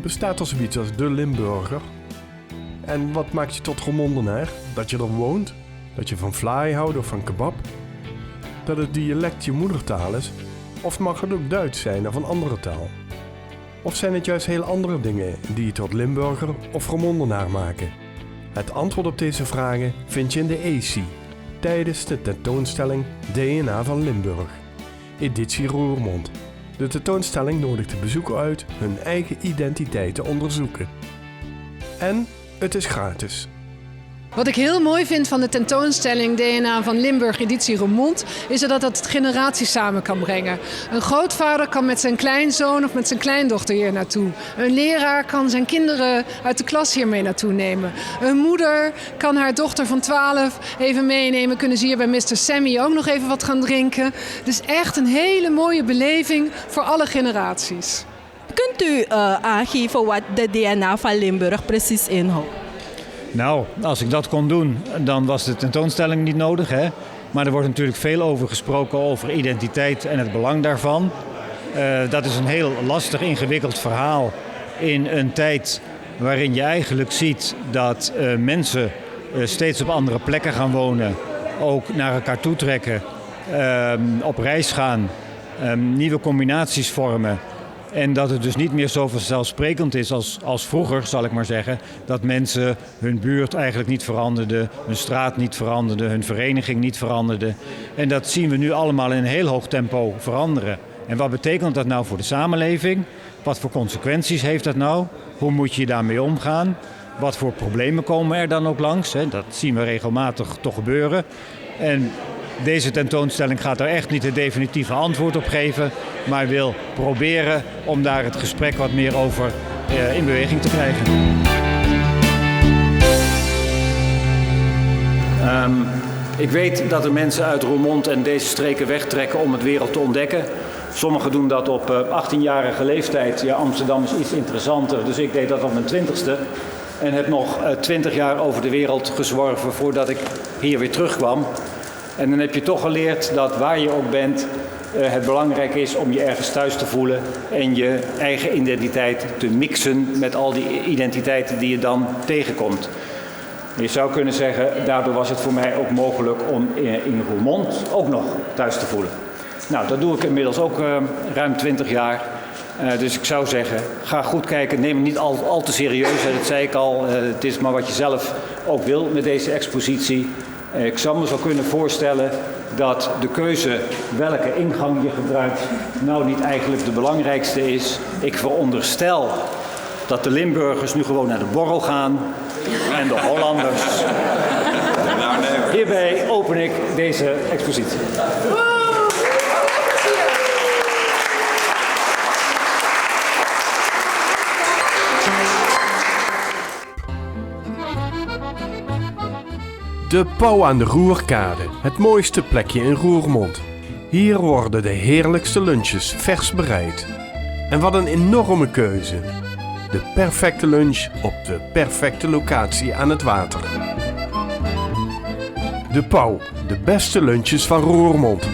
Bestaat er zoiets als de Limburger? En wat maakt je tot Roermondenaar? Dat je er woont? Dat je van vlaai houdt of van kebab? Dat het dialect je moedertaal is? Of mag het ook Duits zijn of een andere taal? Of zijn het juist heel andere dingen die je tot Limburger of Roermondenaar maken? Het antwoord op deze vragen vind je in de EC tijdens de tentoonstelling DNA van Limburg, editie Roermond. De tentoonstelling nodigt de bezoeker uit hun eigen identiteit te onderzoeken. En het is gratis. Wat ik heel mooi vind van de tentoonstelling DNA van Limburg editie Roermond is dat het generaties samen kan brengen. Een grootvader kan met zijn kleinzoon of met zijn kleindochter hier naartoe. Een leraar kan zijn kinderen uit de klas hier mee naartoe nemen. Een moeder kan haar dochter van 12 even meenemen. Kunnen ze hier bij Mr. Sammy ook nog even wat gaan drinken. Dus echt een hele mooie beleving voor alle generaties. Kunt u aangeven wat de DNA van Limburg precies inhoudt? Nou, als ik dat kon doen, dan was de tentoonstelling niet nodig, hè? Maar er wordt natuurlijk veel over gesproken over identiteit en het belang daarvan. Dat is een heel lastig, ingewikkeld verhaal in een tijd waarin je eigenlijk ziet dat mensen steeds op andere plekken gaan wonen, ook naar elkaar toe trekken, op reis gaan, nieuwe combinaties vormen. En dat het dus niet meer zo vanzelfsprekend is als vroeger, zal ik maar zeggen. Dat mensen hun buurt eigenlijk niet veranderden, hun straat niet veranderden, hun vereniging niet veranderden. En dat zien we nu allemaal in een heel hoog tempo veranderen. En wat betekent dat nou voor de samenleving? Wat voor consequenties heeft dat nou? Hoe moet je daarmee omgaan? Wat voor problemen komen er dan ook langs? Dat zien we regelmatig toch gebeuren. En deze tentoonstelling gaat daar echt niet het definitieve antwoord op geven, maar wil proberen om daar het gesprek wat meer over in beweging te krijgen. Ik weet dat er mensen uit Roermond en deze streken wegtrekken om het wereld te ontdekken. Sommigen doen dat op 18-jarige leeftijd. Ja, Amsterdam is iets interessanter, dus ik deed dat op mijn 20ste. En heb nog 20 jaar over de wereld gezworven voordat ik hier weer terugkwam. En dan heb je toch geleerd dat waar je ook bent, het belangrijk is om je ergens thuis te voelen en je eigen identiteit te mixen met al die identiteiten die je dan tegenkomt. Je zou kunnen zeggen, daardoor was het voor mij ook mogelijk om in Roermond ook nog thuis te voelen. Nou, dat doe ik inmiddels ook ruim 20 jaar. Dus ik zou zeggen, ga goed kijken, neem het niet al te serieus. Dat zei ik al, het is maar wat je zelf ook wil met deze expositie. Ik zou me zo kunnen voorstellen dat de keuze welke ingang je gebruikt nou niet eigenlijk de belangrijkste is. Ik veronderstel dat de Limburgers nu gewoon naar de borrel gaan en de Hollanders. Hierbij open ik deze expositie. De Pauw aan de Roerkade, het mooiste plekje in Roermond. Hier worden de heerlijkste lunches vers bereid. En wat een enorme keuze. De perfecte lunch op de perfecte locatie aan het water. De Pauw, de beste lunches van Roermond.